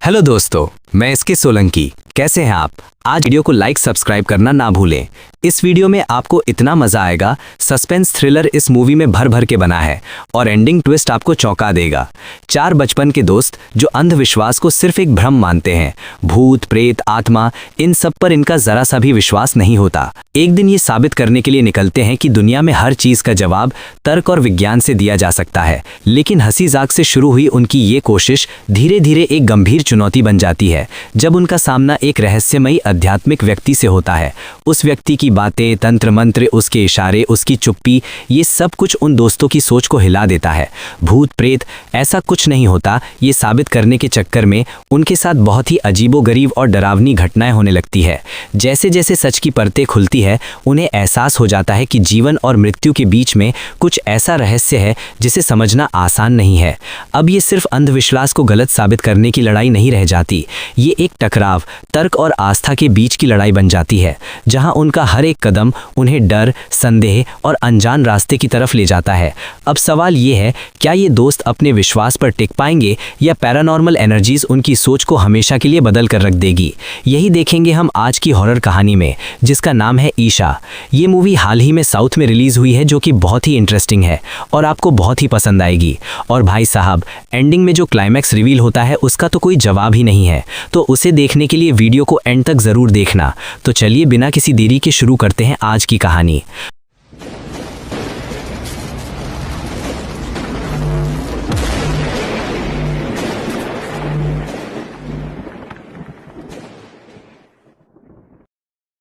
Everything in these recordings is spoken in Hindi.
हेलो दोस्तों, मैं इसके सोलंकी। कैसे हैं आप? आज वीडियो को लाइक सब्सक्राइब करना ना भूलें। इस वीडियो में आपको इतना मजा आएगा। सस्पेंस थ्रिलर इस मूवी में भर भर के बना है और एंडिंग ट्विस्ट आपको चौंका देगा। चार बचपन के दोस्त जो अंधविश्वास को सिर्फ एक भ्रम मानते हैं, भूत प्रेत आत्मा इन सब पर इनका जरा सा भी विश्वास नहीं होता। एक दिन ये साबित करने के लिए निकलते हैं कि दुनिया में हर चीज का जवाब तर्क और विज्ञान से दिया जा सकता है। लेकिन हंसी जाक से शुरू हुई उनकी ये कोशिश धीरे धीरे एक गंभीर चुनौती बन जाती है जब उनका सामना एक रहस्यमयी आध्यात्मिक व्यक्ति से होता है। उस व्यक्ति की बातें, तंत्र मंत्र, उसके इशारे, उसकी चुप्पी, ये सब कुछ उन दोस्तों की सोच को हिला देता है। भूत प्रेत ऐसा कुछ नहीं होता, ये साबित करने के चक्कर में उनके साथ बहुत ही अजीबोगरीब और डरावनी घटनाएं होने लगती है। जैसे जैसे सच की परतें खुलती है, उन्हें एहसास हो जाता है कि जीवन और मृत्यु के बीच में कुछ ऐसा रहस्य है जिसे समझना आसान नहीं है। अब ये सिर्फ अंधविश्वास को गलत साबित करने की लड़ाई नहीं रह जाती, ये एक टकराव, तर्क और आस्था के बीच की लड़ाई बन जाती है, जहां उनका हर एक कदम उन्हें डर, संदेह और अनजान रास्ते की तरफ ले जाता है। अब सवाल ये है, क्या ये दोस्त अपने विश्वास पर टिक पाएंगे या पैरानॉर्मल एनर्जीज उनकी सोच को हमेशा के लिए बदल कर रख देगी? यही देखेंगे हम आज की हॉरर कहानी में, जिसका नाम है ईशा। ये मूवी हाल ही में साउथ में रिलीज हुई है, जो कि बहुत ही इंटरेस्टिंग है और आपको बहुत ही पसंद आएगी। और भाई साहब, एंडिंग में जो क्लाइमैक्स रिवील होता है उसका तो कोई जवाब ही नहीं है, तो उसे देखने के लिए वीडियो को एंड तक जरूर देखना। तो चलिए बिना किसी देरी के शुरू करते हैं आज की कहानी।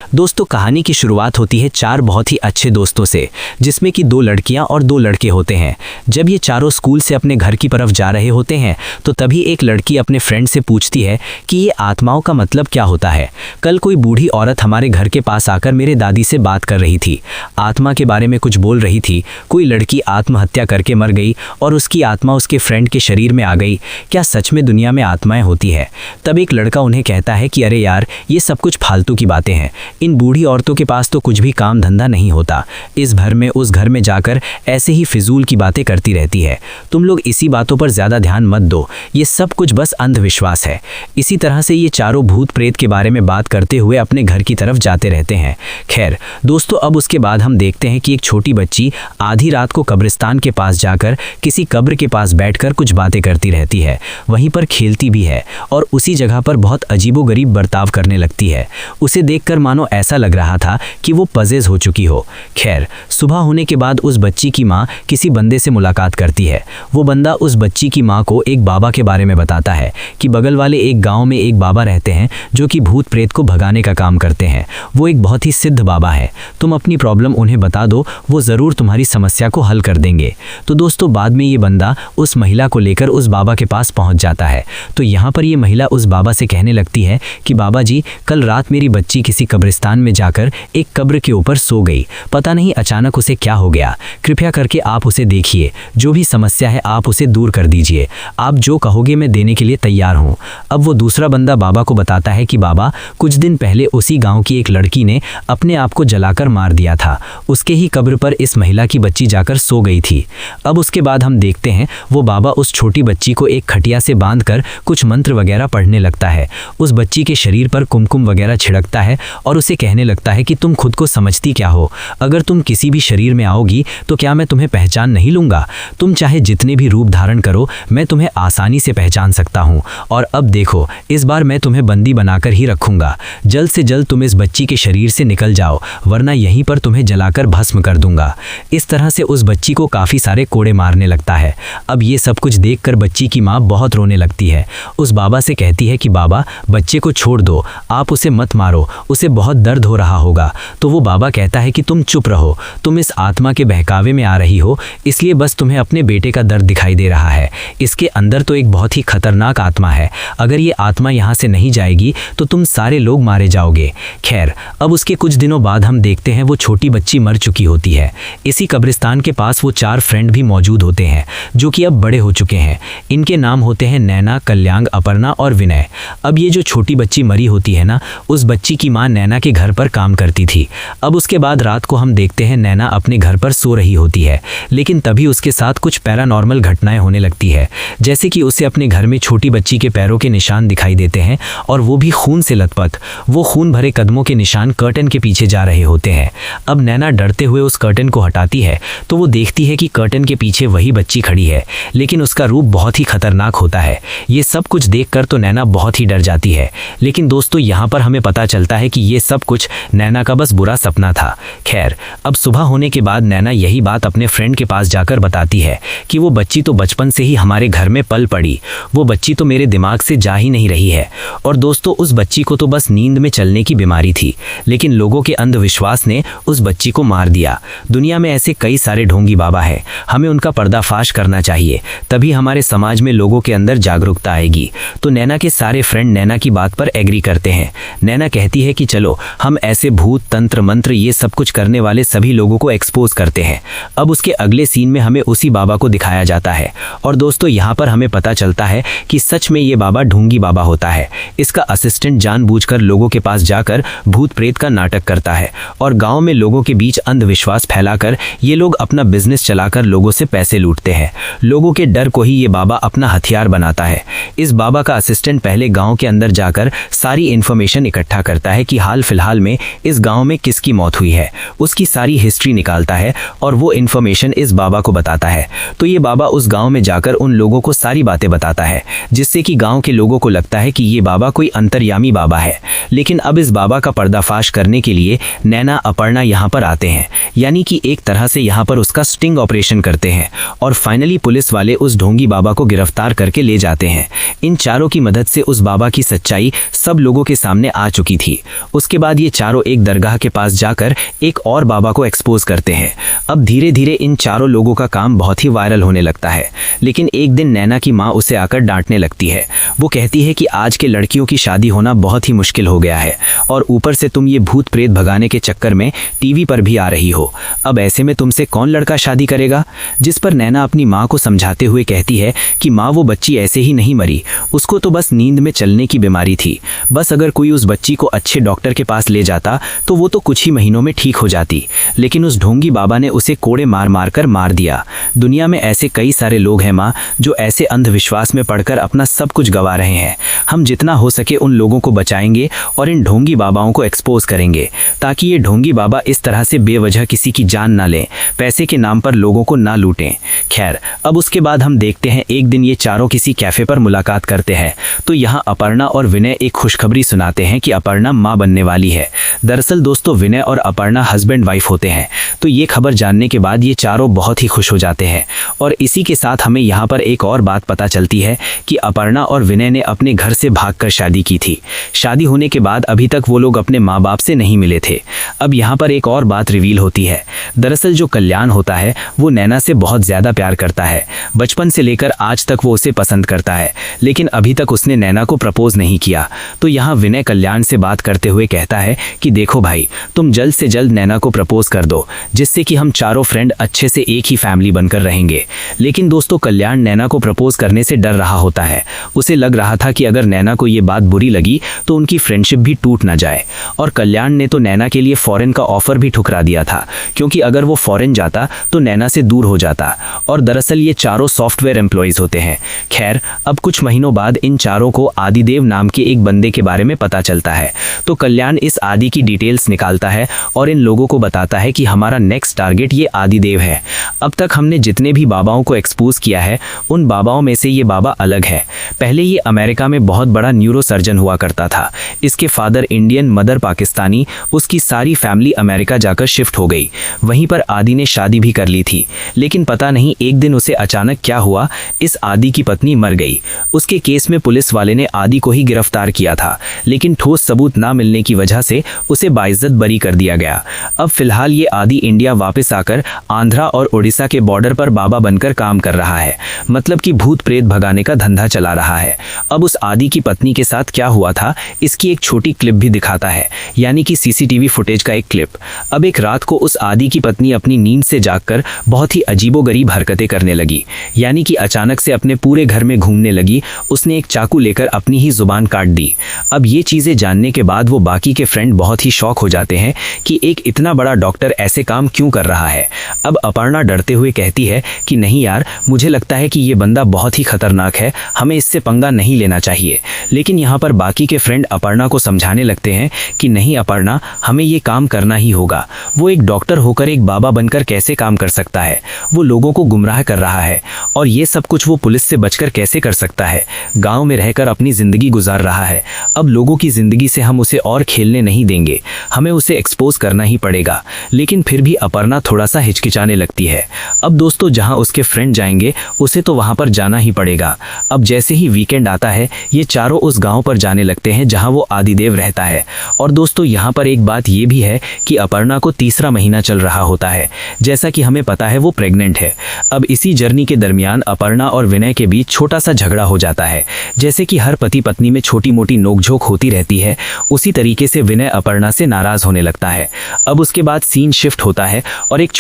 दोस्तों, कहानी की शुरुआत होती है चार बहुत ही अच्छे दोस्तों से, जिसमें कि दो लड़कियां और दो लड़के होते हैं। जब ये चारों स्कूल से अपने घर की तरफ जा रहे होते हैं तो तभी एक लड़की अपने फ्रेंड से पूछती है कि ये आत्माओं का मतलब क्या होता है। कल कोई बूढ़ी औरत हमारे घर के पास आकर मेरे दादी से बात कर रही थी, आत्मा के बारे में कुछ बोल रही थी। कोई लड़की आत्महत्या करके मर गई और उसकी आत्मा उसके फ्रेंड के शरीर में आ गई। क्या सच में दुनिया में आत्माएं होती है? तब एक लड़का उन्हें कहता है कि अरे यार, ये सब कुछ फालतू की बातें हैं। इन बूढ़ी औरतों के पास तो कुछ भी काम धंधा नहीं होता, इस भर में उस घर में जाकर ऐसे ही फिजूल की बातें करती रहती है। तुम लोग इसी बातों पर ज्यादा ध्यान मत दो, ये सब कुछ बस अंधविश्वास है। इसी तरह से ये चारों भूत प्रेत के बारे में बात करते हुए अपने घर की तरफ जाते रहते हैं। खैर दोस्तों, अब उसके बाद हम देखते हैं कि एक छोटी बच्ची आधी रात को कब्रिस्तान के पास जाकर किसी कब्र के पास बैठकर कुछ बातें करती रहती है, वहीं पर खेलती भी है और उसी जगह पर बहुत अजीबोगरीब बर्ताव करने लगती है। उसे देखकर मानो ऐसा लग रहा था कि वो पजेज हो चुकी हो। खैर, सुबह होने के बाद उस बच्ची की माँ किसी बंदे से मुलाकात करती है। वो बंदा उस बच्ची की माँ को एक बाबा के बारे में बताता है कि बगल वाले एक गांव में एक बाबा रहते हैं जो कि भूत प्रेत को भगाने का काम करते हैं। वो एक बहुत ही सिद्ध बाबा है, तुम अपनी प्रॉब्लम उन्हें बता दो, वो ज़रूर तुम्हारी समस्या को हल कर देंगे। तो दोस्तों, बाद में ये बंदा उस महिला को लेकर उस बाबा के पास पहुँच जाता है। तो यहाँ पर ये महिला उस बाबा से कहने लगती है कि बाबा जी, कल रात मेरी बच्ची किसी कब्रिस्तान में जाकर एक कब्र के ऊपर सो गई, पता नहीं अचानक उसे क्या हो गया। कृपया करके आप उसे देखिए, जो भी समस्या है आप उसे दूर कर दीजिए। आप जो कहोगे मैं देने के लिए तैयार हूँ। अब वो दूसरा बंदा बाबा को बताता है कि बाबा, कुछ दिन पहले उसी गांव की एक लड़की ने अपने आप को जलाकर मार दिया था, उसके ही कब्र पर इस महिला की बच्ची जाकर सो गई थी। अब उसके बाद हम देखते हैं वो बाबा उस छोटी बच्ची को एक खटिया से बांधकर कुछ मंत्र वगैरह पढ़ने लगता है। उस बच्ची के शरीर पर कुमकुम वगैरह छिड़कता है और उसे कहने लगता है कि तुम खुद को समझती क्या हो? अगर तुम किसी भी शरीर में आओगी तो क्या मैं तुम्हें पहचान नहीं लूंगा? तुम चाहे जितने भी रूप धारण करो, मैं तुम्हें आसानी से पहचान सकता हूँ। और अब देखो, इस बार मैं तुम्हें बंदी बनाकर ही रखूंगा। जल्द से जल्द तुम इस बच्ची के शरीर से निकल जाओ, वरना यहीं पर तुम्हें जलाकर भस्म कर दूंगा। इस तरह से उस बच्ची को काफी सारे कोड़े मारने लगता है। अब ये सब कुछ देखकर बच्ची की माँ बहुत रोने लगती है। उस बाबा से कहती है कि बाबा, बच्चे को छोड़ दो, आप उसे मत मारो, उसे बहुत दर्द हो रहा होगा। तो वो बाबा कहता है कि तुम चुप रहो, तुम इस आत्मा के बहकावे में आ रही हो, इसलिए बस तुम्हें अपने बेटे का दर्द दिखाई दे रहा है। इसके अंदर तो एक बहुत ही खतरनाक आत्मा है, अगर ये आत्मा यहाँ से नहीं जाएगी तो तुम सारे लोग मारे जाओगे। खैर, अब उसके कुछ दिनों बाद हम देखते हैं वो छोटी बच्ची मर चुकी होती है। इसी कब्रिस्तान के पास वो चार फ्रेंड भी मौजूद होते हैं जो कि अब बड़े हो चुके हैं। इनके नाम होते हैं नैना, कल्याण, अपर्णा और विनय। अब ये जो छोटी बच्ची मरी होती है ना, उस बच्ची की माँ नैना के घर पर काम करती थी। अब उसके बाद रात को हम देखते हैं नैना अपने घर पर सो रही होती है, लेकिन तभी उसके साथ कुछ पैरानॉर्मल घटनाएं होने लगती है। जैसे कि उसे अपने घर में छोटी बच्ची के पैरों के निशान दिखाई देते हैं, और वो भी खून से लथपथ। वो खून भरे कदमों के निशान कर्टन के पीछे जा रहे होते हैं। अब नैना डरते हुए उस कर्टन को हटाती है तो वो देखती है कि कर्टन के पीछे वही बच्ची खड़ी है, लेकिन उसका रूप बहुत ही खतरनाक होता है। ये सब कुछ देखकर तो नैना बहुत ही डर जाती है। लेकिन दोस्तों, यहाँ पर हमें पता चलता है कि ये सब कुछ नैना का बस बुरा सपना था। खैर, अब सुबह होने के बाद नैना यही बात अपने फ्रेंड के पास जाकर बताती है कि वो बच्ची तो बचपन से ही हमारे घर में पल पड़ी, वो बच्ची तो मेरे दिमाग से जा ही नहीं रही है। और दोस्तों, उस बच्ची को तो बस नींद में चलने की बीमारी थी, लेकिन लोगों के अंधविश्वास ने उस बच्ची को मार दिया। दुनिया में ऐसे कई सारे ढोंगी बाबा हैं, हमें उनका पर्दाफाश करना चाहिए, तभी हमारे समाज में लोगों के अंदर जागरूकता आएगी। तो नैना के सारे फ्रेंड नैना की बात पर एग्री करते हैं। नैना कहती है कि चलो हम ऐसे भूत तंत्र मंत्र ये सब कुछ करने वाले सभी लोगों को एक्सपोज करते हैं। अब उसके अगले सीन में हमें उसी बाबा को दिखाया जाता है, और दोस्तों यहाँ पर हमें पता चलता है कि सच में ये बाबा ढोंगी बाबा होता है। इसका असिस्टेंट जानबूझकर लोगों के पास जाकर भूत प्रेत का नाटक करता है, और गांव में लोगों के बीच अंधविश्वास फैलाकर ये लोग अपना बिजनेस चलाकर लोगों से पैसे लूटते हैं। लोगों के डर को ही ये बाबा अपना हथियार बनाता है। इस बाबा का असिस्टेंट पहले गांव के अंदर जाकर सारी इंफॉर्मेशन इकट्ठा करता है कि हाल फिलहाल में इस गांव में किसकी मौत हुई है, उसकी सारी हिस्ट्री निकालता है और वो इंफॉर्मेशन इस बाबा को बताता है। तो ये बाबा उस गांव में जाकर उन लोगों को सारी बातें बताता है, जिससे कि गांव के लोगों को लगता है कि ये बाबा कोई अंतर्यामी बाबा है। लेकिन अब इस बाबा का पर्दाफाश करने के लिए नैना अपर्णा यहाँ पर आते हैं, यानी कि एक तरह से यहाँ पर उसका स्टिंग ऑपरेशन करते हैं, और फाइनली पुलिस वाले उस ढोंगी बाबा को गिरफ्तार करके ले जाते हैं। इन चारों की मदद से उस बाबा की सच्चाई सब लोगों के सामने आ चुकी थी। उसके बाद ये चारों एक दरगाह के पास जाकर एक और बाबा को एक्सपोज करते हैं। अब धीरे धीरे इन चारों लोगों का काम बहुत ही वायरल होने लगता है। लेकिन एक दिन नैना की माँ उसे आकर डांटने लगती है। वो कहती है कि आज के लड़कियों की शादी होना बहुत ही मुश्किल हो गया है, और ऊपर से तुम ये भूत प्रेत भगाने के चक्कर में टीवी पर भी आ रही हो। अब ऐसे में तुमसे कौन लड़का शादी करेगा? जिस पर नैना अपनी माँ को समझाते हुए कहती है कि माँ, वो बच्ची ऐसे ही नहीं मरी, उसको तो बस नींद में चलने की बीमारी थी। बस अगर कोई उस बच्ची को अच्छे डॉक्टर के पास ले जाता तो वो तो कुछ ही महीनों में ठीक हो जाती, लेकिन उस ढोंगी बाबा ने उसे कोड़े मार मार कर मार दिया। दुनिया में ऐसे कई सारे लोग हैं माँ, जो ऐसे अंधविश्वास में पड़कर अपना सब कुछ गंवा रहे हैं। हम जितना हो सके उन लोगों को बचाएंगे और इन ढोंगी बाबाओं को एक्सपोज करेंगे, ताकि ये ढोंगी बाबा इस तरह से बेवजह किसी की जान ना लें, पैसे के नाम पर लोगों को ना लूटें। खैर, अब उसके बाद हम देखते हैं एक दिन ये चारों किसी कैफे पर मुलाकात करते हैं। तो यहाँ अपर्णा और विनय एक खुशखबरी सुनाते हैं कि अपर्णा माँ बनने वाली है। दरअसल दोस्तों, विनय और अपर्णा हस्बैंड वाइफ होते हैं। तो ये खबर जानने के बाद ये चारों बहुत ही खुश हो जाते हैं। और इसी के साथ हमें यहाँ पर एक और बात पता चलती है कि अपर्णा और विनय ने अपने घर से भागकर शादी की थी। शादी होने के बाद अभी तक वो लोग अपने माँ बाप से नहीं मिले थे। अब यहाँ पर एक और बात रिवील होती है। दरअसल जो कल्याण होता है वो नैना से बहुत ज़्यादा प्यार करता है। बचपन से लेकर आज तक वो उसे पसंद करता है, लेकिन अभी तक उसने नैना को प्रपोज नहीं किया। तो यहाँ विनय कल्याण से बात करते हुए कहता है कि देखो भाई, तुम जल्द से जल्द नैना को प्रपोज कर दो, जिससे कि हम चारों फ्रेंड अच्छे से एक ही फैमिली बनकर रहेंगे। लेकिन दोस्तों, कल्याण नैना को प्रपोज करने से डर रहा होता है। उसे लग रहा था कि अगर नैना को ये बात बुरी लगी तो उनकी फ्रेंडशिप भी टूट ना जाए। और कल्याण ने तो नैना के लिए फॉरेन का ऑफर भी ठुकरा दिया था, क्योंकि अगर वो फॉरेन जाता तो नैना से दूर हो जाता। और दरअसल ये चारों सॉफ्टवेयर एम्प्लॉयज होते हैं। खैर, अब कुछ महीनों बाद इन चारों को आदिदेव नाम के एक बंदे के बारे में पता चलता है। तो कल्याण इस आदि की डिटेल्स निकालता है और इन लोगों को बताता है कि हमारा नेक्स्ट टारगेट ये आदिदेव है। अब तक हमने जितने भी बाबाओं को एक्सपोज किया है, उन बाबाओं में से ये बाबा अलग है। पहले ये अमेरिका में बहुत बड़ा न्यूरो सर्जन हुआ करता था। इसके फादर इंडियन, मदर पाकिस्तानी। उसकी सारी फैमिली अमेरिका जाकर शिफ्ट हो गई। वहीं पर आदि ने शादी भी कर ली थी, लेकिन पता नहीं एक दिन उसे अचानक क्या हुआ, इस आदि की पत्नी मर गई। उसके केस में पुलिस वाले ने आदि को ही गिरफ्तार किया था, लेकिन ठोस सबूत ना मिलने की वजह से उसे बाइज्जत बरी कर दिया गया। अब फिलहाल ये आदि इंडिया वापस आकर आंध्रा और उड़ीसा के बॉर्डर पर बाबा बनकर काम कर रहा है, मतलब कि भूत प्रेत भगाने का धंधा चला रहा है। अब उस आदि की पत्नी के साथ क्या हुआ था, इसकी एक छोटी क्लिप भी दिखाता है, यानी कि सीसीटीवी फुटेज का एक क्लिप। अब एक रात को उस आदि की पत्नी अपनी नींद से जागकर बहुत ही अजीबोगरीब हरकतें करने लगी, यानी कि अचानक से अपने पूरे घर में घूमने लगी। उसने एक चाकू लेकर अपनी ही जुबान काट दी। अब ये चीजें जानने के बाद वो बाकी के फ्रेंड बहुत ही शॉक हो जाते हैं कि एक इतना बड़ा डॉक्टर ऐसे काम क्यों कर रहा है। अब अपर्णा डरते हुए कहती है कि नहीं यार, मुझे लगता है कि ये बंदा बहुत ही खतरनाक है, हमें इससे पंगा नहीं लेना चाहिए। लेकिन यहाँ पर बाकी के फ्रेंड अपर्णा को समझाने लगते हैं कि नहीं अपर्णा, हमें ये काम करना ही होगा। वो एक डॉक्टर होकर एक बाबा बनकर कैसे काम कर सकता है, वो लोगों को गुमराह कर रहा है, और ये सब कुछ वो पुलिस से बचकर कैसे कर सकता है। गांव में रहकर अपनी जिंदगी गुजार रहा है, अब लोगों की जिंदगी से हम उसे और खेलने नहीं देंगे, हमें उसे एक्सपोज करना ही पड़ेगा। लेकिन फिर भी अपर्णा थोड़ा सा हिचकिचाने लगती है। अब दोस्तों जहां उसके फ्रेंड जाएंगे उसे तो वहां पर जाना ही पड़ेगा। अब जैसे ही वीकेंड आता है ये चारों उस गांव पर जाने लगते हैं जहां वो आदिदेव रहता है। और दोस्तों यहाँ पर एक बात ये भी है कि अपर्णा को तीसरा महीना चल रहा होता है, जैसा कि हमें पता है वो प्रेग्नेंट है। अब इसी जर्नी के दरमियान अपर्णा और विनय के बीच छोटा सा झगड़ा हो जाता है। जैसे कि हर पति पत्नी में छोटी मोटी नोकझोंक होती रहती है, उसी तरीके से विनय अपर्णा से नाराज होने लगता है। अब उसके बाद सीन शिफ्ट होता है और एक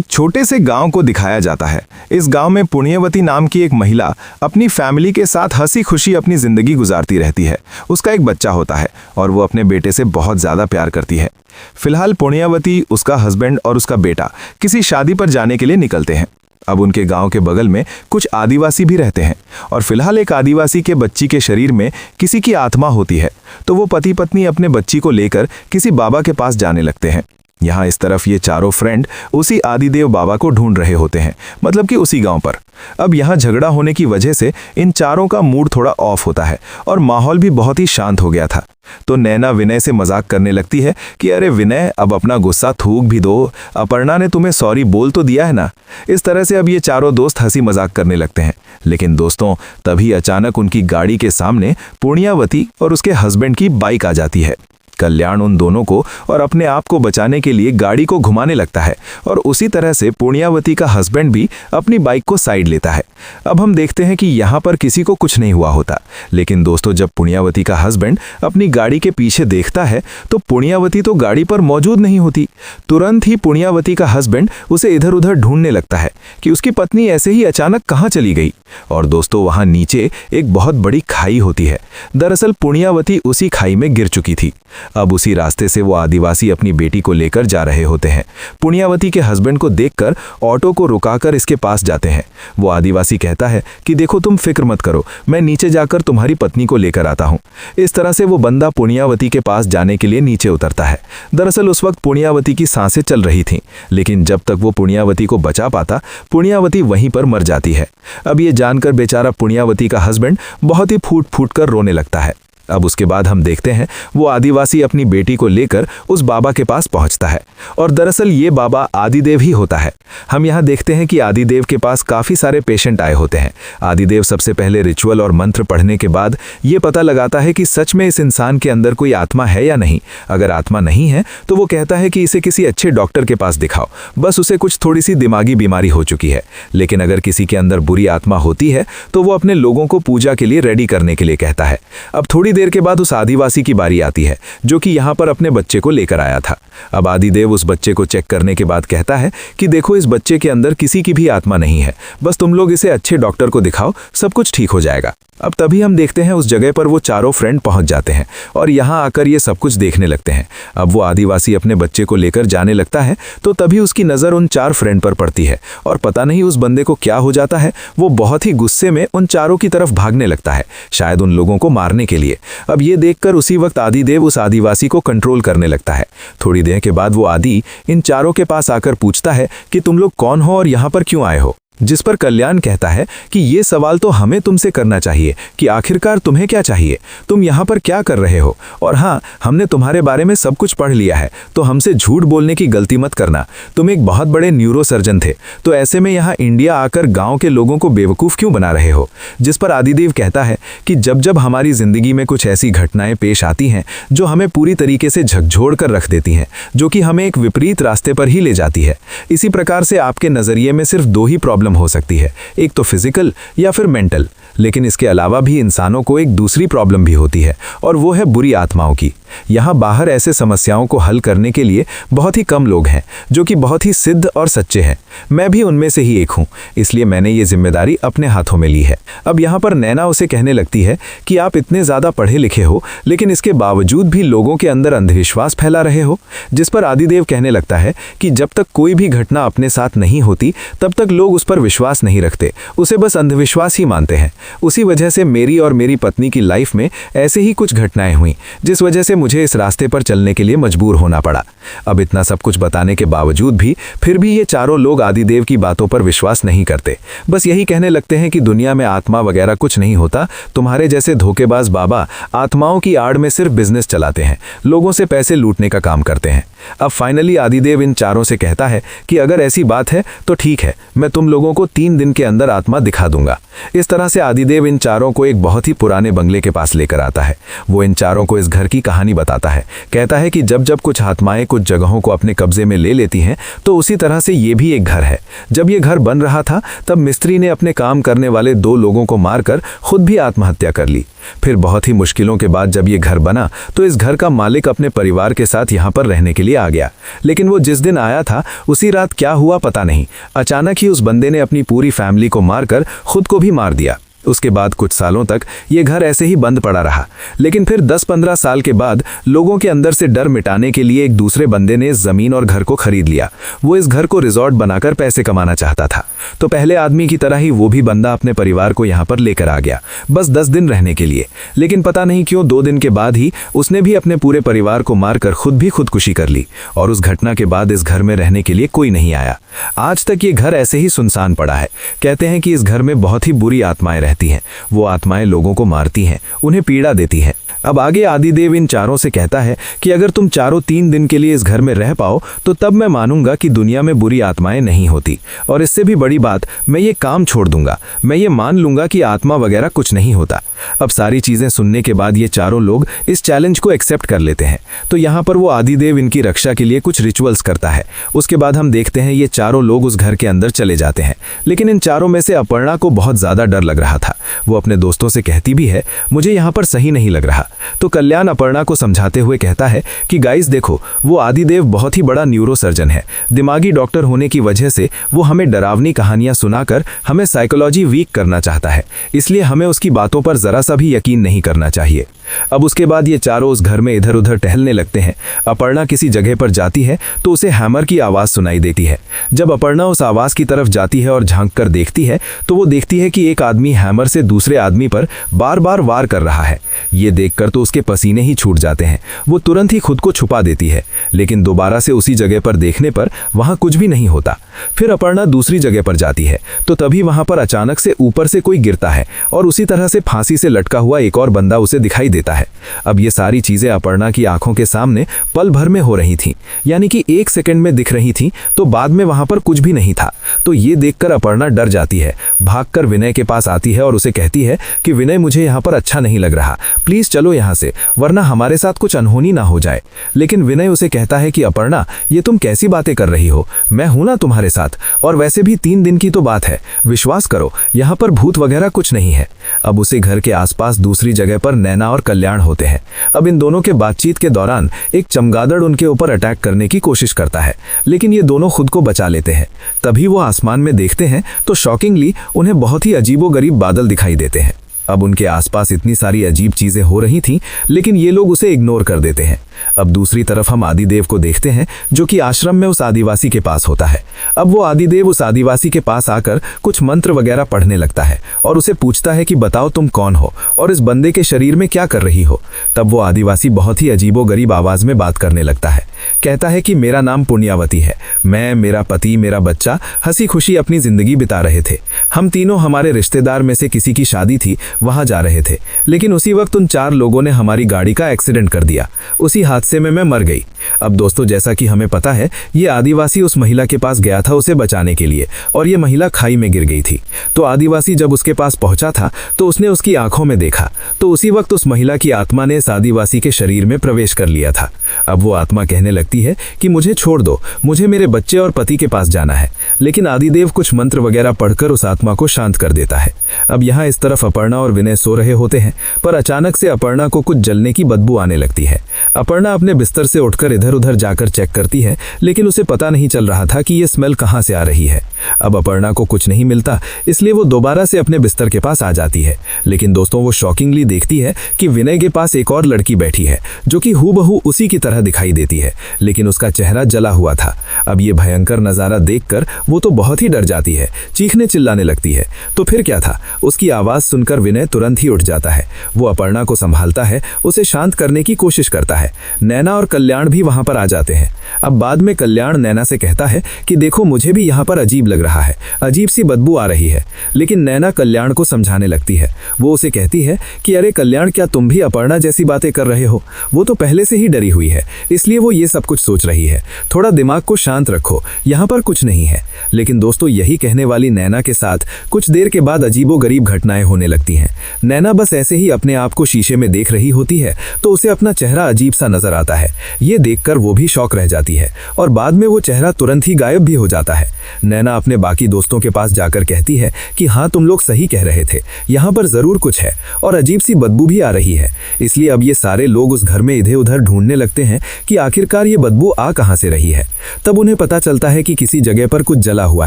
छोटे से गांव को दिखाया जाता है। इस गांव में पुण्यवती नाम की एक महिला अपनी फैमिली के साथ हंसी खुशी अपनी जिंदगी गुजारती रहती है। उसका एक बच्चा होता है और वो अपने बेटे से बहुत ज्यादा प्यार करती है। फिलहाल पुण्यवती, उसका हस्बैंड और उसका बेटा किसी शादी पर जाने के लिए निकलते हैं। अब उनके गांव के बगल में कुछ आदिवासी भी रहते हैं और फिलहाल एक आदिवासी के बच्ची के शरीर में किसी की आत्मा होती है, तो वो पति पत्नी अपने बच्ची को लेकर किसी बाबा के पास जाने लगते हैं। यहाँ इस तरफ ये चारों फ्रेंड उसी आदिदेव बाबा को ढूंढ रहे होते हैं, मतलब कि उसी गांव पर। अब यहाँ झगड़ा होने की वजह से इन चारों का मूड थोड़ा ऑफ होता है और माहौल भी बहुत ही शांत हो गया था। तो नैना विनय से मजाक करने लगती है कि अरे विनय, अब अपना गुस्सा थूक भी दो, अपर्णा ने तुम्हें सॉरी बोल तो दिया है ना। इस तरह से अब ये चारों दोस्त हंसी मजाक करने लगते हैं। लेकिन दोस्तों तभी अचानक उनकी गाड़ी के सामने पुण्यवती और उसके हस्बैंड की बाइक आ जाती है। कल्याण उन दोनों को और अपने आप को बचाने के लिए गाड़ी को घुमाने लगता है और उसी तरह से पुण्यवती का हस्बैंड भी अपनी बाइक को साइड लेता है। अब हम देखते हैं कि यहाँ पर किसी को कुछ नहीं हुआ होता, लेकिन दोस्तों जब पुण्यवती का हस्बैंड अपनी गाड़ी के पीछे देखता है तो पुण्यवती तो गाड़ी पर मौजूद नहीं होती। तुरंत ही पुण्यवती का हस्बैंड उसे इधर उधर ढूंढने लगता है कि उसकी पत्नी ऐसे ही अचानक कहाँ चली गई। और दोस्तों वहाँ नीचे एक बहुत बड़ी खाई होती है। दरअसल पुण्यवती उसी खाई में गिर चुकी थी। अब उसी रास्ते से वो आदिवासी अपनी बेटी को लेकर जा रहे होते हैं। पुण्यवती के हस्बैंड को देखकर ऑटो को रुकाकर इसके पास जाते हैं। वो आदिवासी कहता है कि देखो तुम फिक्र मत करो, मैं नीचे जाकर तुम्हारी पत्नी को लेकर आता हूँ। इस तरह से वो बंदा पुण्यवती के पास जाने के लिए नीचे उतरता है। दरअसल उस वक्त पुण्यवती की सांसें चल रही थीं, लेकिन जब तक वो पुण्यवती को बचा पाता, पुण्यवती वहीं पर मर जाती है। अब ये जानकर बेचारा पुण्यवती का हस्बैंड बहुत ही फूट फूट कर रोने लगता है। अब उसके बाद हम देखते हैं वो आदिवासी अपनी बेटी को लेकर उस बाबा के पास पहुंचता है और दरअसल ये बाबा आदिदेव ही होता है। हम यहाँ देखते हैं कि आदिदेव के पास काफ़ी सारे पेशेंट आए होते हैं। आदिदेव सबसे पहले रिचुअल और मंत्र पढ़ने के बाद ये पता लगाता है कि सच में इस इंसान के अंदर कोई आत्मा है या नहीं। अगर आत्मा नहीं है तो वो कहता है कि इसे किसी अच्छे डॉक्टर के पास दिखाओ, बस उसे कुछ थोड़ी सी दिमागी बीमारी हो चुकी है। लेकिन अगर किसी के अंदर बुरी आत्मा होती है तो वो अपने लोगों को पूजा के लिए रेडी करने के लिए कहता है। अब थोड़ी देर के बाद उस आदिवासी की बारी आती है जो कि यहाँ पर अपने बच्चे को लेकर आया था। अब आदिदेव उस बच्चे को चेक करने के बाद कहता है कि देखो इस बच्चे के अंदर किसी की भी आत्मा नहीं है, बस तुम लोग इसे अच्छे डॉक्टर को दिखाओ, सब कुछ ठीक हो जाएगा। अब तभी हम देखते हैं उस जगह पर वो चारों फ्रेंड पहुंच जाते हैं और यहाँ आकर ये सब कुछ देखने लगते हैं। अब वो आदिवासी अपने बच्चे को लेकर जाने लगता है तो तभी उसकी नज़र उन चार फ्रेंड पर पड़ती है और पता नहीं उस बंदे को क्या हो जाता है। वो बहुत ही गुस्से में उन चारों की तरफ भागने लगता है, शायद उन लोगों को मारने के लिए। अब ये देखकर उसी वक्त आदिदेव उस आदिवासी को कंट्रोल करने लगता है। थोड़ी देर के बाद वो आदि इन चारों के पास आकर पूछता है कि तुम लोग कौन हो और यहाँ पर क्यों आए हो। जिस पर कल्याण कहता है कि ये सवाल तो हमें तुमसे करना चाहिए कि आखिरकार तुम्हें क्या चाहिए, तुम यहाँ पर क्या कर रहे हो। और हाँ, हमने तुम्हारे बारे में सब कुछ पढ़ लिया है, तो हमसे झूठ बोलने की गलती मत करना। तुम एक बहुत बड़े न्यूरोसर्जन थे, तो ऐसे में यहाँ इंडिया आकर गांव के लोगों को बेवकूफ़ क्यों बना रहे हो। जिस पर आदिदेव कहता है कि जब जब हमारी ज़िंदगी में कुछ ऐसी घटनाएं पेश आती हैं जो हमें पूरी तरीके से झकझोर कर रख देती हैं, जो कि हमें एक विपरीत रास्ते पर ही ले जाती है। इसी प्रकार से आपके नज़रिए में सिर्फ दो ही प्रॉब्लम हो सकती है, एक तो फिजिकल या फिर मेंटल, लेकिन इसके अलावा भी इंसानों को एक दूसरी प्रॉब्लम भी होती है और वो है बुरी आत्माओं की। यहाँ बाहर ऐसे समस्याओं को हल करने के लिए बहुत ही कम लोग हैं जो कि बहुत ही सिद्ध और सच्चे हैं। मैं भी उनमें से ही एक हूँ, इसलिए मैंने ये जिम्मेदारी अपने हाथों में ली है। अब यहाँ पर नैना उसे कहने लगती है कि आप इतने ज़्यादा पढ़े लिखे हो, लेकिन इसके बावजूद भी लोगों के अंदर अंधविश्वास फैला रहे हो। जिस पर आदिदेव कहने लगता है कि जब तक कोई भी घटना अपने साथ नहीं होती तब तक लोग उस पर विश्वास नहीं रखते, उसे बस अंधविश्वास ही मानते हैं। उसी वजह से मेरी और मेरी पत्नी की लाइफ में ऐसे ही कुछ घटनाएं हुई, जिस वजह से मुझे इस रास्ते पर चलने के लिए मजबूर होना पड़ा। अब इतना सब कुछ बताने के बावजूद भी फिर भी ये चारों लोग आदिदेव की बातों पर विश्वास नहीं करते। बस यही कहने लगते हैं कि दुनिया में आत्मा वगैरह कुछ नहीं होता, तुम्हारे जैसे धोखेबाज बाबा आत्माओं की आड़ में सिर्फ बिजनेस चलाते हैं, लोगों से पैसे लूटने का काम करते हैं। अब फाइनली आदिदेव इन चारों से कहता है कि अगर ऐसी बात है तो ठीक है, मैं तुम लोगों को 3 दिन के अंदर आत्मा दिखा दूंगा। इस तरह से आदिदेव इन चारों को एक बहुत ही पुराने बंगले के पास लेकर आता है। वो इन चारों को इस घर की कहानी बताता है। कहता है कि जब जब कुछ आत्माएं कुछ जगहों को अपने कब्जे में ले लेती हैं तो उसी तरह से ये भी एक घर है। जब ये घर बन रहा था तब मिस्त्री ने अपने काम करने वाले 2 लोगों को मारकर खुद भी आत्महत्या कर ली। फिर बहुत ही मुश्किलों के बाद जब ये घर बना तो इस घर का मालिक अपने परिवार के साथ यहाँ पर रहने के लिए आ गया। लेकिन वो जिस दिन आया था उसी रात क्या हुआ पता नहीं, अचानक ही उस बंदे ने अपनी पूरी फैमिली को मारकर खुद को भी मार दिया। उसके बाद कुछ सालों तक ये घर ऐसे ही बंद पड़ा रहा। लेकिन फिर 10-15 साल के बाद लोगों के अंदर से डर मिटाने के लिए एक दूसरे बंदे ने ज़मीन और घर को खरीद लिया। वो इस घर को रिजॉर्ट बनाकर पैसे कमाना चाहता था। तो पहले आदमी की तरह ही वो भी बंदा अपने परिवार को यहाँ पर लेकर आ गया, बस 10 दिन रहने के लिए। लेकिन पता नहीं क्यों 2 दिन के बाद ही उसने भी अपने पूरे परिवार को मारकर खुद भी खुदकुशी कर ली। और उस घटना के बाद इस घर में रहने के लिए कोई नहीं आया। आज तक ये घर ऐसे ही सुनसान पड़ा है। कहते हैं कि इस घर में बहुत ही बुरी आत्माएं रहती हैं। वो आत्माएं लोगों को मारती हैं, उन्हें पीड़ा देती हैं। अब आगे आदिदेव इन चारों से कहता है कि अगर तुम चारों 3 दिन के लिए इस घर में रह पाओ तो तब मैं मानूंगा कि दुनिया में बुरी आत्माएं नहीं होती। और इससे भी बड़ी बात, मैं ये काम छोड़ दूंगा, मैं ये मान लूंगा कि आत्मा वगैरह कुछ नहीं होता। अब सारी चीजें सुनने के बाद ये चारों लोग इस चैलेंज को एक्सेप्ट कर लेते हैं। तो यहाँ पर वो आदिदेव इनकी रक्षा के लिए कुछ रिचुअल्स करता है। उसके बाद हम देखते हैं ये चारों लोग उस घर के अंदर चले जाते हैं। लेकिन इन चारों में से अपर्णा को बहुत ज्यादा डर लग रहा था। वो अपने दोस्तों से कहती भी है, मुझे यहाँ पर सही नहीं लग रहा। तो कल्याण अपर्णा को समझाते हुए कहता है कि गाइस देखो, वो आदिदेव बहुत ही बड़ा न्यूरोसर्जन है। दिमागी डॉक्टर होने की वजह से वो हमें डरावनी कहानियां सुनाकर हमें साइकोलॉजी वीक करना चाहता है, इसलिए हमें उसकी बातों पर जरा सा भी यकीन नहीं करना चाहिए। अब उसके बाद ये चारों उस घर में इधर उधर टहलने लगते हैं। अपर्णा किसी जगह पर जाती है तो उसे हैमर की आवाज़ सुनाई देती है। जब अपर्णा उस आवाज़ की तरफ जाती है और झांक कर देखती है तो वो देखती है कि एक आदमी हैमर से दूसरे आदमी पर बार बार वार कर रहा है। ये देखकर तो उसके पसीने ही छूट जाते हैं। वो तुरंत ही खुद को छुपा देती है, लेकिन दोबारा से उसी जगह पर देखने पर वहाँ कुछ भी नहीं होता। फिर अपर्णा दूसरी जगह पर जाती है तो तभी वहाँ पर अचानक से ऊपर से कोई गिरता है और उसी तरह से फांसी से लटका हुआ एक और बंदा उसे दिखाई देता है। अब ये सारी चीजें अपर्णा की आंखों के सामने पल भर में हो रही थीं, यानी कि 1 सेकंड में दिख रही थीं, तो बाद में वहां पर कुछ भी नहीं था। तो ये देखकर अपर्णा डर जाती है, भागकर विनय के पास आती है और उसे कहती है कि विनय, मुझे यहाँ पर अच्छा नहीं लग रहा, प्लीज चलो यहाँ से, वरना हमारे साथ कुछ अनहोनी ना हो जाए। लेकिन विनय उसे कहता है कि अपर्णा, ये तुम कैसी बातें कर रही हो, मैं हूं ना तुम्हारे साथ, और वैसे भी 3 दिन की तो बात है, विश्वास करो, यहाँ पर भूत वगैरह कुछ नहीं है। अब उसे घर के आसपास दूसरी जगह पर नैना और कल्याण होते हैं। अब इन दोनों के बातचीत के दौरान एक चमगादड़ उनके ऊपर अटैक करने की कोशिश करता है, लेकिन ये दोनों खुद को बचा लेते हैं। तभी वो आसमान में देखते हैं तो शॉकिंगली उन्हें बहुत ही अजीबोगरीब बादल दिखाई देते हैं। अब उनके आसपास इतनी सारी अजीब चीजें हो रही थीं, लेकिन ये लोग उसे इग्नोर कर देते हैं। अब दूसरी तरफ हम आदिदेव को देखते हैं, जो कि आश्रम में उस आदिवासी के पास होता है। अब वो आदिदेव उस आदिवासी के पास आकर कुछ मंत्र वगैरह पढ़ने लगता है और उसे पूछता है कि बताओ तुम कौन हो और इस बंदे के शरीर में क्या कर रही हो। तब वो आदिवासी बहुत ही अजीबोगरीब आवाज में बात करने लगता है। कहता है कि मेरा नाम पुण्यवती है, मैं, मेरा पति, मेरा बच्चा हंसी खुशी अपनी जिंदगी बिता रहे थे। हम तीनों हमारे रिश्तेदार में से किसी की शादी थी, वहां जा रहे थे, लेकिन उसी वक्त उन 4 लोगों ने हमारी गाड़ी का एक्सीडेंट कर दिया। उसी हादसे में मैं मर गई। अब दोस्तों, जैसा कि हमें पता है, ये आदिवासी उस महिला के पास गया था उसे बचाने के लिए, और ये महिला खाई में गिर गई थी। तो आदिवासी जब उसके पास पहुंचा था तो उसने उसकी आंखों में देखा, तो उसी वक्त उस महिला की आत्मा ने इस आदिवासी के शरीर में प्रवेश कर लिया था। अब वो आत्मा कहने लगती है कि मुझे छोड़ दो, मुझे मेरे बच्चे और पति के पास जाना है। लेकिन आदिदेव कुछ मंत्र वगैरह पढ़कर उस आत्मा को शांत कर देता है। अब यहाँ इस तरफ अपर्णा और विनय सो रहे होते हैं, पर अचानक से अपर्णा को कुछ जलने की बदबू आने लगती है। अपर्णा अपने बिस्तर से उठकर इधर उधर जाकर चेक करती है, लेकिन उसे पता नहीं चल रहा था कि ये स्मेल कहाँ से आ रही है। अब अपर्णा को कुछ नहीं मिलता, इसलिए वो दोबारा से अपने बिस्तर के पास आ जाती है। लेकिन दोस्तों, वो शॉकिंगली देखती है कि विनय के पास एक और लड़की बैठी है, जो कि हूबहू उसी की तरह दिखाई देती है, लेकिन उसका चेहरा जला हुआ था। अब ये भयंकर नज़ारा देखकर वो तो बहुत ही डर जाती है, चीखने चिल्लाने लगती है। तो फिर क्या था, उसकी आवाज़ सुनकर विनय तुरंत ही उठ जाता है। वो अपर्णा को संभालता है, उसे शांत करने की कोशिश करता है। नैना और कल्याण भी वहां पर आ जाते हैं। अब बाद में कल्याण नैना से कहता है कि देखो, मुझे भी यहाँ पर अजीब लग रहा है, अजीब सी बदबू आ रही है। लेकिन नैना कल्याण को समझाने लगती है। वो उसे कहती है कि अरे कल्याण, क्या तुम भी अपर्णा जैसी बातें कर रहे हो? वो तो पहले से ही डरी हुई है, इसलिए वो ये सब कुछ सोच रही है। थोड़ा दिमाग को शांत रखो, यहाँ पर कुछ नहीं है। लेकिन दोस्तों, यही कहने वाली नैना के साथ कुछ देर के बाद अजीबोगरीब घटनाएं होने लगती हैं। नैना बस ऐसे ही अपने आप को शीशे में देख रही होती है, तो उसे अपना चेहरा अजीब सा नजर आता है। ये देखकर वो भी शॉक रह जाती है, और बाद में वो चेहरा तुरंत ही गायब भी हो जाता है। नैना अपने बाकी दोस्तों के पास जाकर कहती है कि हाँ, तुम लोग सही कह रहे थे, यहाँ पर जरूर कुछ है, और अजीब सी बदबू भी आ रही है। इसलिए अब ये सारे लोग उस घर में इधर उधर ढूंढने लगते हैं कि आखिरकार ये बदबू आ कहाँ से रही है। तब उन्हें पता चलता है कि किसी जगह पर कुछ जला हुआ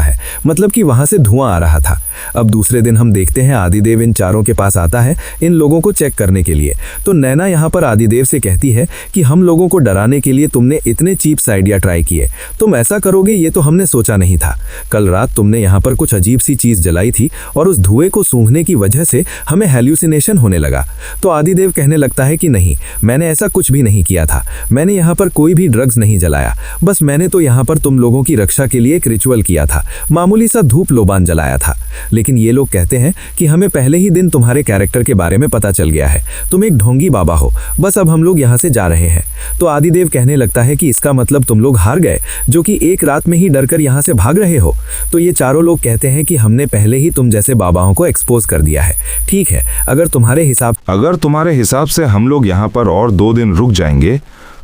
है, मतलब कि वहां से धुआं आ रहा था। अब दूसरे दिन हम देखते हैं आदिदेव इन चारों के पास आता है इन लोगों को चेक करने के लिए। तो नैना यहाँ पर आदिदेव से कहती है कि हम लोगों को डराने के लिए तुमने इतने चीप आइडिया ट्राई किए, तुम ऐसा करोगे ये तो हमने सोचा नहीं था। कल रात तुमने यहाँ पर कुछ अजीब सी चीज जलाई थी, और उस धुएं को सूंघने की वजह से हमें हेल्यूसिनेशन होने लगा। तो आदिदेव कहने लगता है कि नहीं, मैंने ऐसा कुछ भी नहीं किया था, मैंने यहाँ पर कोई भी ड्रग्स नहीं जलाया, बस मैंने तो यहाँ पर तुम लोगों की रक्षा के लिए एक रिचुअल किया था, मामूली सा धूप लोबान जलाया था। लेकिन ये लोग कहते हैं कि हमें पहले ही दिन तुम्हारे कैरेक्टर के बारे में पता चल गया है, तुम एक ढोंगी बाबा हो, बस अब हम लोग यहाँ से जा रहे हैं। तो आदिदेव कहने लगता है कि इसका मतलब तुम लोग हार गए, जो कि एक रात में ही डरकर यहाँ से भाग रहे हो। तो ये चारों लोग कहते हैं कि हमने पहले ही तुम जैसे बाबाओं को एक्सपोज कर दिया है। ठीक है, अगर तुम्हारे हिसाब से हम लोग यहाँ पर और 2 दिन रुक जाएंगे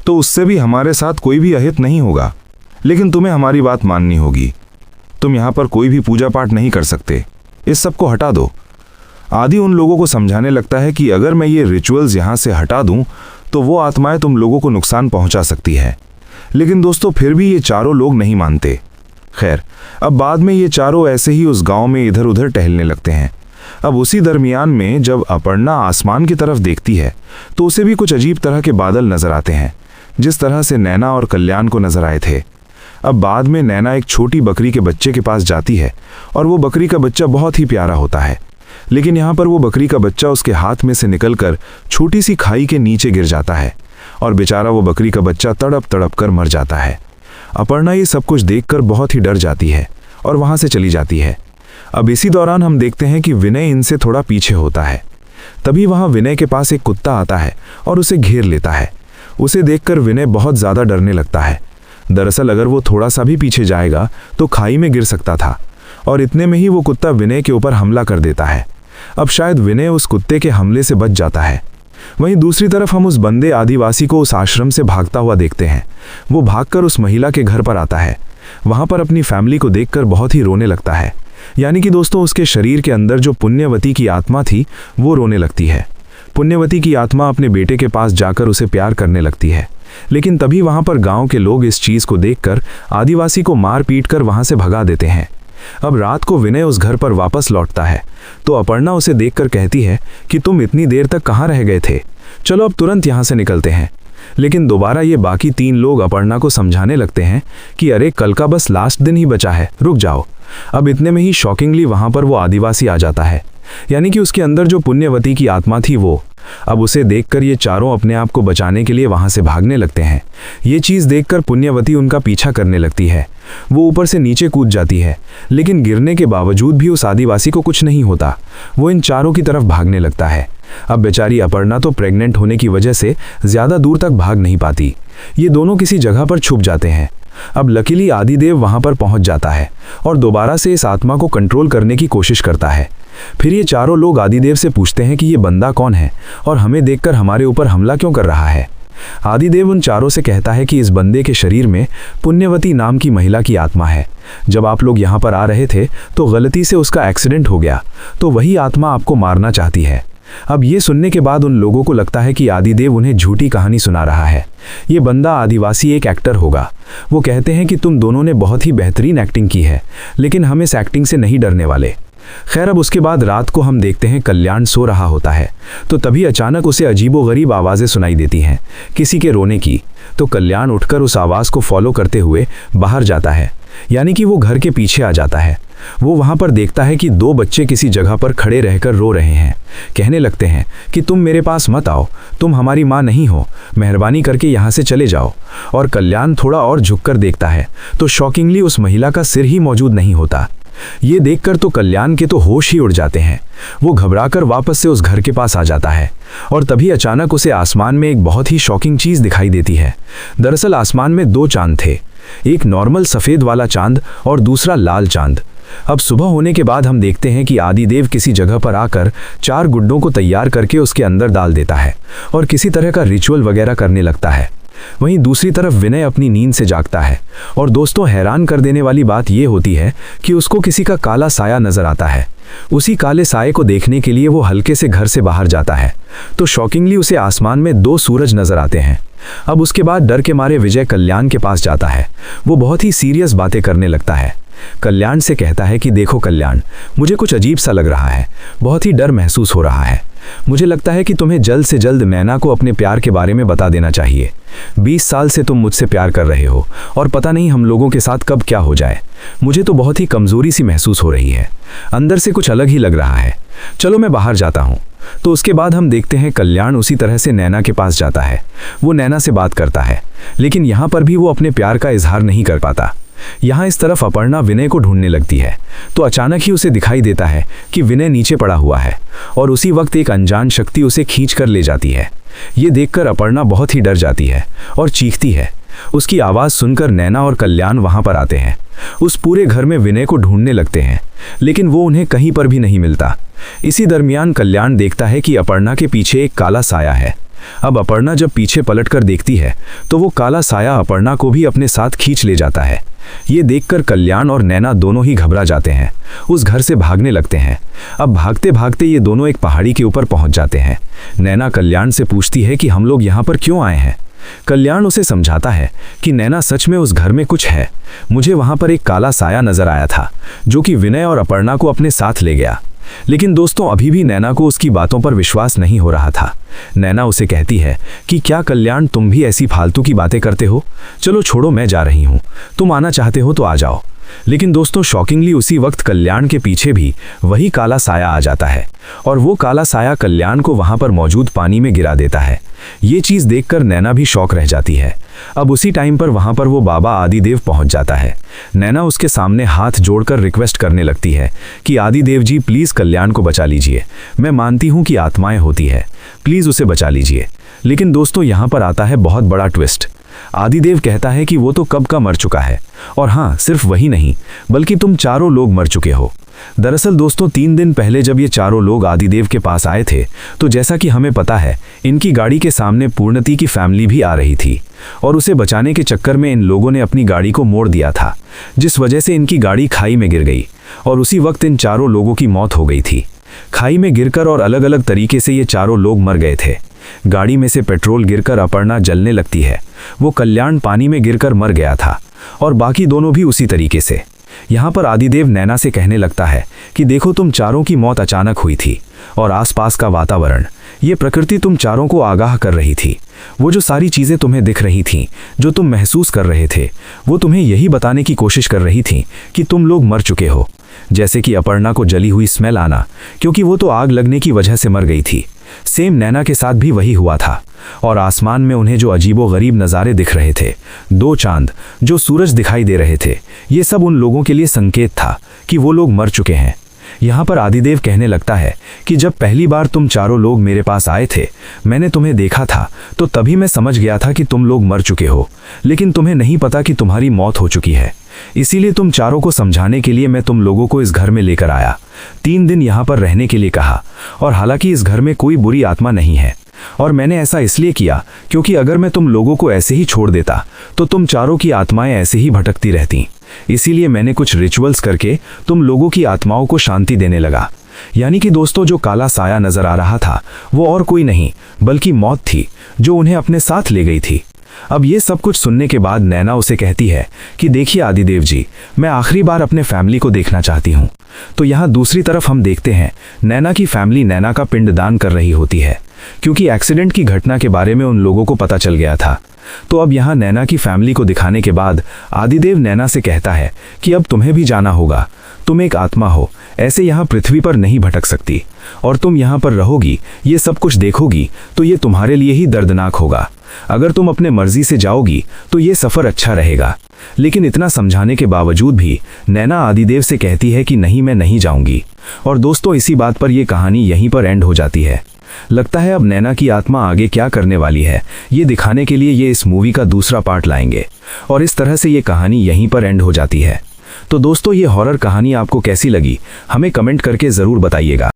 तो उससे भी हमारे साथ कोई भी अहित नहीं होगा, लेकिन तुम्हें हमारी बात माननी होगी। तुम यहाँ पर कोई भी पूजा पाठ नहीं कर सकते, इस सब को हटा दो। आदि उन लोगों को समझाने लगता है कि अगर मैं ये रिचुअल्स यहाँ से हटा दूं तो वो आत्माएं तुम लोगों को नुकसान पहुंचा सकती है। लेकिन दोस्तों, फिर भी ये चारों लोग नहीं मानते। खैर, अब बाद में ये चारों ऐसे ही उस गांव में इधर उधर टहलने लगते हैं। अब उसी दरमियान में जब अपर्णा आसमान की तरफ देखती है तो उसे भी कुछ अजीब तरह के बादल नजर आते हैं, जिस तरह से नैना और कल्याण को नजर आए थे। अब बाद में नैना एक छोटी बकरी के बच्चे के पास जाती है, और वो बकरी का बच्चा बहुत ही प्यारा होता है। लेकिन यहाँ पर वो बकरी का बच्चा उसके हाथ में से निकलकर छोटी सी खाई के नीचे गिर जाता है, और बेचारा वो बकरी का बच्चा तड़प तड़प कर मर जाता है। अपर्णा ये सब कुछ देखकर बहुत ही डर जाती है और वहां से चली जाती है। अब इसी दौरान हम देखते हैं कि विनय इनसे थोड़ा पीछे होता है। तभी वहां विनय के पास एक कुत्ता आता है और उसे घेर लेता है। उसे देखकर विनय बहुत ज़्यादा डरने लगता है। दरअसल अगर वो थोड़ा सा भी पीछे जाएगा तो खाई में गिर सकता था, और इतने में ही वो कुत्ता विनय के ऊपर हमला कर देता है। अब शायद विनय उस कुत्ते के हमले से बच जाता है। वहीं दूसरी तरफ हम उस बंदे आदिवासी को उस आश्रम से भागता हुआ देखते हैं। वो भागकर उस महिला के घर पर आता है। वहां पर अपनी फैमिली को देखकर बहुत ही रोने लगता है। यानी कि दोस्तों, उसके शरीर के अंदर जो पुण्यवती की आत्मा थी वो रोने लगती है। पुण्यवती की आत्मा अपने बेटे के पास जाकर उसे प्यार करने लगती है। लेकिन तभी वहां पर गांव के लोग इस चीज को देखकर आदिवासी को मार पीट कर वहां से भगा देते हैं। अब रात को विनय उस घर पर वापस लौटता है तो अपर्णा उसे देखकर कहती है कि तुम इतनी देर तक कहाँ रह गए थे, चलो अब तुरंत यहाँ से निकलते हैं। लेकिन दोबारा ये बाकी 3 लोग अपर्णा को समझाने लगते हैं कि अरे कल का बस लास्ट दिन ही बचा है, रुक जाओ। अब इतने में ही शॉकिंगली वहां पर वो आदिवासी आ जाता है, यानी कि उसके अंदर जो पुण्यवती की आत्मा थी वो। अब उसे देखकर ये चारों अपने आप को बचाने के लिए वहां से भागने लगते हैं। ये चीज़ देखकर पुण्यवती उनका पीछा करने लगती है। वो ऊपर से नीचे कूद जाती है, लेकिन गिरने के बावजूद भी उस आदिवासी को कुछ नहीं होता। वो इन चारों की तरफ भागने लगता है। अब बेचारी अपर्णा तो प्रेग्नेंट होने की वजह से ज़्यादा दूर तक भाग नहीं पाती। ये दोनों किसी जगह पर छुप जाते हैं। अब लकीली आदिदेव वहाँ पर पहुँच जाता है और दोबारा से इस आत्मा को कंट्रोल करने की कोशिश करता है। फिर ये चारों लोग आदिदेव से पूछते हैं कि ये बंदा कौन है और हमें देखकर हमारे ऊपर हमला क्यों कर रहा है। आदिदेव उन चारों से कहता है कि इस बंदे के शरीर में पुण्यवती नाम की महिला की आत्मा है। जब आप लोग यहाँ पर आ रहे थे तो गलती से उसका एक्सीडेंट हो गया, तो वही आत्मा आपको मारना चाहती है। अब ये सुनने के बाद उन लोगों को लगता है कि आदिदेव उन्हें झूठी कहानी सुना रहा है। ये बंदा आदिवासी एक एक्टर होगा। वो कहते हैं कि तुम दोनों ने बहुत ही बेहतरीन एक्टिंग की है, लेकिन हम इस एक्टिंग से नहीं डरने वाले। खैर, अब उसके बाद रात को हम देखते हैं कल्याण सो रहा होता है, तो तभी अचानक उसे अजीबोगरीब आवाज़ें सुनाई देती हैं, किसी के रोने की। तो कल्याण उठकर उस आवाज़ को फॉलो करते हुए बाहर जाता है, यानी कि वो घर के पीछे आ जाता है। वो वहाँ पर देखता है कि दो बच्चे किसी जगह पर खड़े रहकर रो रहे हैं। कहने लगते हैं कि तुम मेरे पास मत आओ, तुम हमारी माँ नहीं हो, मेहरबानी करके यहाँ से चले जाओ। और कल्याण थोड़ा और झुककर देखता है तो शॉकिंगली उस महिला का सिर ही मौजूद नहीं होता। ये देखकर तो कल्याण के तो होश ही उड़ जाते हैं। वो घबराकर वापस से उस घर के पास आ जाता है और तभी अचानक उसे आसमान में एक बहुत ही शॉकिंग चीज़ दिखाई देती है। दरअसल आसमान में दो चांद थे, एक नॉर्मल सफ़ेद वाला चांद और दूसरा लाल चांद। अब सुबह होने के बाद हम देखते हैं कि आदिदेव किसी जगह पर आकर 4 गुड्डों को तैयार करके उसके अंदर डाल देता है और किसी तरह का रिचुअल वगैरह करने लगता है। वहीं दूसरी तरफ विनय अपनी नींद से जागता है और दोस्तों, हैरान कर देने वाली बात यह होती है कि उसको किसी का काला साया नजर आता है। उसी काले साये को देखने के लिए वो हल्के से घर से बाहर जाता है तो शॉकिंगली उसे आसमान में 2 सूरज नजर आते हैं। अब उसके बाद डर के मारे विजय कल्याण के पास जाता है। वो बहुत ही सीरियस बातें करने लगता है। कल्याण से कहता है कि देखो कल्याण, मुझे कुछ अजीब सा लग रहा है, बहुत ही डर महसूस हो रहा है। मुझे लगता है कि तुम्हें जल्द से जल्द नैना को अपने प्यार के बारे में बता देना चाहिए। 20 साल से तुम मुझसे प्यार कर रहे हो और पता नहीं हम लोगों के साथ कब क्या हो जाए। मुझे तो बहुत ही कमज़ोरी सी महसूस हो रही है, अंदर से कुछ अलग ही लग रहा है। चलो मैं बाहर जाता हूँ। तो उसके बाद हम देखते हैं कल्याण उसी तरह से नैना के पास जाता है। वो नैना से बात करता है, लेकिन यहाँ पर भी वो अपने प्यार का इजहार नहीं कर पाता। यहाँ इस तरफ अपर्णा विनय को ढूंढने लगती है तो अचानक ही उसे दिखाई देता है कि विनय नीचे पड़ा हुआ है और उसी वक्त एक अनजान शक्ति उसे खींच कर ले जाती है। ये देखकर अपर्णा बहुत ही डर जाती है और चीखती है। उसकी आवाज़ सुनकर नैना और कल्याण वहाँ पर आते हैं। उस पूरे घर में विनय को ढूंढने लगते हैं, लेकिन वो उन्हें कहीं पर भी नहीं मिलता। इसी दरमियान कल्याण देखता है कि अपर्णा के पीछे एक काला साया है। अब अपर्णा जब पीछे पलटकर देखती है तो वो काला साया अपर्णा को भी अपने साथ खींच ले जाता है। ये देखकर कल्याण और नैना दोनों ही घबरा जाते हैं, उस घर से भागने लगते हैं। अब भागते भागते ये दोनों एक पहाड़ी के ऊपर पहुंच जाते हैं। नैना कल्याण से पूछती है कि हम लोग यहाँ पर क्यों आए हैं। कल्याण उसे समझाता है कि नैना सच में उस घर में कुछ है। मुझे वहाँ पर एक काला साया नजर आया था जो कि विनय और अपर्णा को अपने साथ ले गया। लेकिन दोस्तों, अभी भी नैना को उसकी बातों पर विश्वास नहीं हो रहा था। नैना उसे कहती है कि क्या कल्याण, तुम भी ऐसी फालतू की बातें करते हो? चलो छोड़ो, मैं जा रही हूँ, तुम आना चाहते हो तो आ जाओ। लेकिन दोस्तों, शॉकिंगली उसी वक्त कल्याण के पीछे भी वही काला साया आ जाता है और वो काला साया कल्याण को वहाँ पर मौजूद पानी में गिरा देता है। ये चीज़ देखकर नैना भी शॉक रह जाती है। अब उसी टाइम पर वहाँ पर वो बाबा आदिदेव पहुँच जाता है। नैना उसके सामने हाथ जोड़कर रिक्वेस्ट करने लगती है कि आदिदेव जी, प्लीज़ कल्याण को बचा लीजिए। मैं मानती हूँ कि आत्माएं होती है, प्लीज़ उसे बचा लीजिए। लेकिन दोस्तों, यहाँ पर आता है बहुत बड़ा ट्विस्ट। आदिदेव कहता है कि वो तो कब का मर चुका है, और हाँ, सिर्फ वही नहीं बल्कि तुम चारों लोग मर चुके हो। दरअसल दोस्तों, 3 दिन पहले जब ये चारों लोग आदिदेव के पास आए थे तो जैसा कि हमें पता है, इनकी गाड़ी के सामने पूर्णति की फैमिली भी आ रही थी और उसे बचाने के चक्कर में इन लोगों ने अपनी गाड़ी को मोड़ दिया था, जिस वजह से इनकी गाड़ी खाई में गिर गई और उसी वक्त इन चारों लोगों की मौत हो गई थी। खाई में गिरकर और अलग अलग तरीके से ये चारों लोग मर गए थे। गाड़ी में से पेट्रोल गिरकर अपर्णा जलने लगती है। वो कल्याण पानी में गिरकर मर गया था और बाकी दोनों भी उसी तरीके से। यहाँ पर आदिदेव नैना से कहने लगता है कि देखो, तुम चारों की मौत अचानक हुई थी और आसपास का वातावरण, ये प्रकृति तुम चारों को आगाह कर रही थी। वो जो सारी चीज़ें तुम्हें दिख रही थीं, जो तुम महसूस कर रहे थे, वो तुम्हें यही बताने की कोशिश कर रही थीं कि तुम लोग मर चुके हो। जैसे कि अपर्णा को जली हुई स्मेल आना, क्योंकि वो तो आग लगने की वजह से मर गई थी। सेम नैना के साथ भी वही हुआ था। और आसमान में उन्हें जो अजीबोगरीब नज़ारे दिख रहे थे, 2 चांद, जो सूरज दिखाई दे रहे थे, ये सब उन लोगों के लिए संकेत था कि वो लोग मर चुके हैं। यहाँ पर आदिदेव कहने लगता है कि जब पहली बार तुम चारों लोग मेरे पास आए थे, मैंने तुम्हें देखा था, तो तभी मैं समझ गया था कि तुम लोग मर चुके हो, लेकिन तुम्हें नहीं पता कि तुम्हारी मौत हो चुकी है। इसीलिए तुम चारों को समझाने के लिए मैं तुम लोगों को इस घर में लेकर आया, 3 दिन यहाँ पर रहने के लिए कहा। और हालांकि इस घर में कोई बुरी आत्मा नहीं है, और मैंने ऐसा इसलिए किया क्योंकि अगर मैं तुम लोगों को ऐसे ही छोड़ देता तो तुम चारों की आत्माएं ऐसे ही भटकती रहती। इसीलिए मैंने कुछ रिचुअल्स करके तुम लोगों की आत्माओं को शांति देने लगा। यानी कि दोस्तों, जो काला साया नजर आ रहा था वो और कोई नहीं बल्कि मौत थी, जो उन्हें अपने साथ ले गई थी। अब ये सब कुछ सुनने के बाद नैना उसे कहती है कि देखिए आदिदेव जी, मैं आखिरी बार अपने फैमिली को देखना चाहती हूँ। तो यहाँ दूसरी तरफ हम देखते हैं नैना की फैमिली नैना का पिंडदान कर रही होती है, क्योंकि एक्सीडेंट की घटना के बारे में उन लोगों को पता चल गया था। तो अब यहाँ नैना की फैमिली को दिखाने के बाद आदिदेव नैना से कहता है कि अब तुम्हें भी जाना होगा, तुम एक आत्मा हो, ऐसे यहाँ पृथ्वी पर नहीं भटक सकती, और तुम यहाँ पर रहोगी, ये सब कुछ देखोगी, तो ये तुम्हारे लिए ही दर्दनाक होगा। अगर तुम अपने मर्जी से जाओगी तो ये सफ़र अच्छा रहेगा। लेकिन इतना समझाने के बावजूद भी नैना आदिदेव से कहती है कि नहीं, मैं नहीं जाऊंगी। और दोस्तों, इसी बात पर यह कहानी यहीं पर एंड हो जाती है। लगता है अब नैना की आत्मा आगे क्या करने वाली है, ये दिखाने के लिए ये इस मूवी का दूसरा पार्ट लाएंगे, और इस तरह से ये कहानी यहीं पर एंड हो जाती है। तो दोस्तों, ये हॉरर कहानी आपको कैसी लगी, हमें कमेंट करके ज़रूर बताइएगा।